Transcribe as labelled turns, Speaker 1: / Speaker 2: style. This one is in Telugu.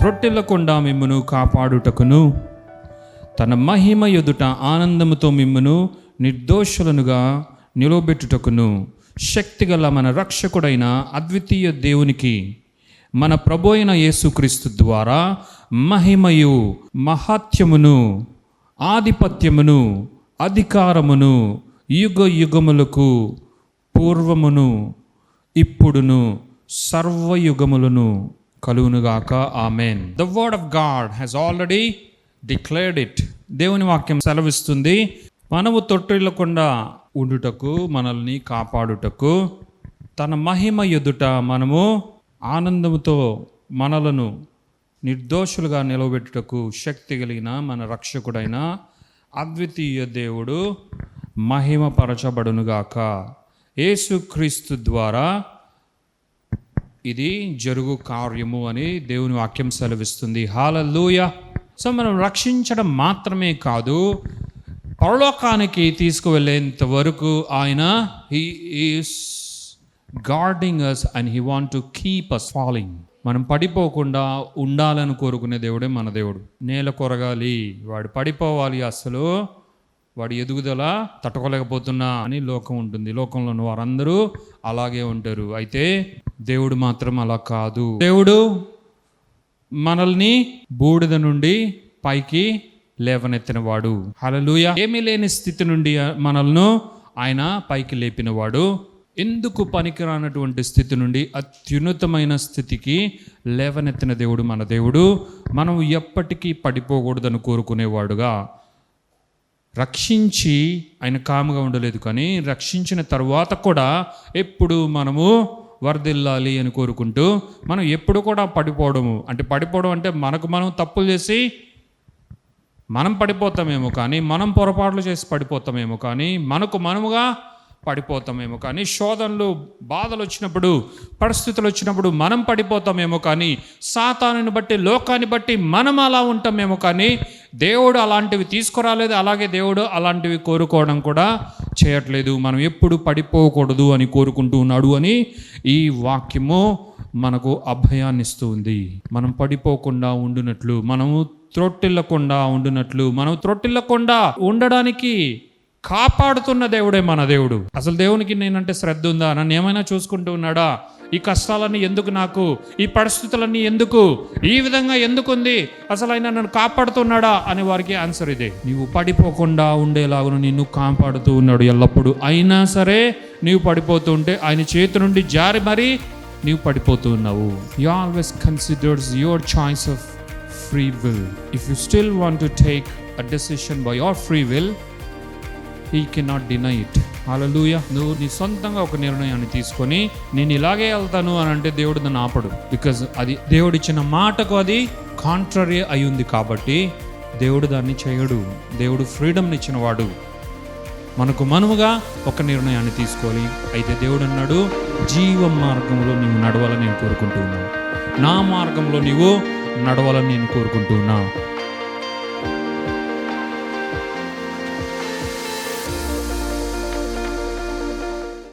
Speaker 1: త్రొట్టెలకుండా మిమ్మును కాపాడుటకును తన మహిమ ఎదుట ఆనందముతో మిమ్మును నిర్దోషులనుగా నిలవబెట్టుటకును శక్తిగల మన రక్షకుడైన అద్వితీయ దేవునికి మన ప్రభు అయిన యేసుక్రీస్తు ద్వారా మహిమయు మహాత్యమును ఆధిపత్యమును అధికారమును యుగ యుగములకు పూర్వమును ఇప్పుడును సర్వయుగములను కలుగునుగాక ఆమేన్. The word of God has already declared it. దేవుని వాక్యం సెలవిస్తుంది, మనము తొట్టిల్లకుండా ఉండుటకు, మనల్ని కాపాడుటకు, తన మహిమ ఎదుట మనము ఆనందముతో మనలను నిర్దోషులుగా నిలవబెట్టుటకు శక్తి కలిగిన మన రక్షకుడైన అద్వితీయ దేవుడు మహిమపరచబడునుగాక. యేసుక్రీస్తు ద్వారా ఇది జరుగు కార్యము అని దేవుని వాక్యం సెలవిస్తుంది. హల్లెలూయా. సో మనం రక్షించడం మాత్రమే కాదు, పరలోకానికి తీసుకువెళ్ళేంత వరకు ఆయన he is guarding us and he want to keep us falling. మనం పడిపోకుండా ఉండాలని కోరుకునే దేవుడే మన దేవుడు. నేల కొరగాలి, వాడు పడిపోవాలి, అసలు వాడి ఎదుగుదల తట్టుకోలేకపోతున్నా అని లోకం ఉంటుంది. లోకంలో ఉన్న వారందరూ అలాగే ఉంటారు. అయితే దేవుడు మాత్రం అలా కాదు. దేవుడు మనల్ని బూడిద నుండి పైకి లేవనెత్తినవాడు. హల్లెలూయా. ఏమీ లేని స్థితి నుండి మనల్ని ఆయన పైకి లేపినవాడు. ఎందుకు పనికిరానటువంటి స్థితి నుండి అత్యున్నతమైన స్థితికి లేవనెత్తిన దేవుడు మన దేవుడు. మనం ఎప్పటికీ పడిపోకూడదని కోరుకునేవాడుగా రక్షించి ఆయన కాముగా ఉండలేదు, కానీ రక్షించిన తర్వాత కూడా ఎప్పుడు మనము వర్ధిల్లాలి అని కోరుకుంటూ మనం ఎప్పుడు కూడా పడిపోవడం అంటే మనకు మనం తప్పులు చేసి మనం పడిపోతామేమో, కానీ మనం పొరపాట్లు చేసి పడిపోతామేమో, కానీ మనకు మనముగా పడిపోతామేమో, కానీ శోధనలు బాధలు వచ్చినప్పుడు, పరిస్థితులు వచ్చినప్పుడు మనం పడిపోతామేమో, కానీ సాతానుని బట్టి, లోకాన్ని బట్టి మనం అలా ఉంటామేమో, కానీ దేవుడు అలాంటివి తీసుకురాలేదు. అలాగే దేవుడు అలాంటివి కోరుకోవడం కూడా చేయట్లేదు. మనం ఎప్పుడు పడిపోకూడదు అని కోరుకుంటూ ఉన్నాడు అని ఈ వాక్యము మనకు అభయాన్ని ఇస్తూ ఉంది. మనం పడిపోకుండా ఉండునట్లు, మనము త్రొట్టిల్లకుండా ఉండునట్లు, మనం త్రొట్టిల్లకుండా ఉండడానికి కాపాడుతున్న దేవుడే మన దేవుడు. అసలు దేవునికి నేనంటే శ్రద్ధ ఉందా? నన్ను ఏమైనా చూసుకుంటూ ఉన్నాడా? ఈ కష్టాలన్నీ ఎందుకు నాకు? ఈ పరిస్థితులన్నీ ఎందుకు? ఈ విధంగా ఎందుకుంది? అసలు ఆయన నన్ను కాపాడుతున్నాడా అని వారికి ఆన్సర్ ఇదే. నీవు పడిపోకుండా ఉండేలాగా నిన్ను కాపాడుతూ ఉన్నాడు ఎల్లప్పుడూ. అయినా సరే నీవు పడిపోతూ ఉంటే ఆయన చేతి నుండి జారి మరీ నీవు పడిపోతూ ఉన్నావు. He always considers your choice of free will. If you still want to take a decision by your free will, He cannot deny it. హల్లెలూయా. నువ్వు నీ సొంతంగా ఒక నిర్ణయాన్ని తీసుకొని నేను ఇలాగే వెళ్తాను అని అంటే దేవుడు దాన్ని ఆపడు. బికాజ్ అది దేవుడిచ్చిన మాటకు అది కాంట్రరీ అయి ఉంది కాబట్టి దేవుడు దాన్ని చేయడు. దేవుడు ఫ్రీడమ్ని ఇచ్చినవాడు. మనకు మనముగా ఒక నిర్ణయాన్ని తీసుకోవాలి. అయితే దేవుడు అన్నాడు, జీవ మార్గంలో నీవు నడవాలని నేను కోరుకుంటూ ఉన్నాను, నా మార్గంలో నీవు నడవాలని నేను కోరుకుంటూ ఉన్నా.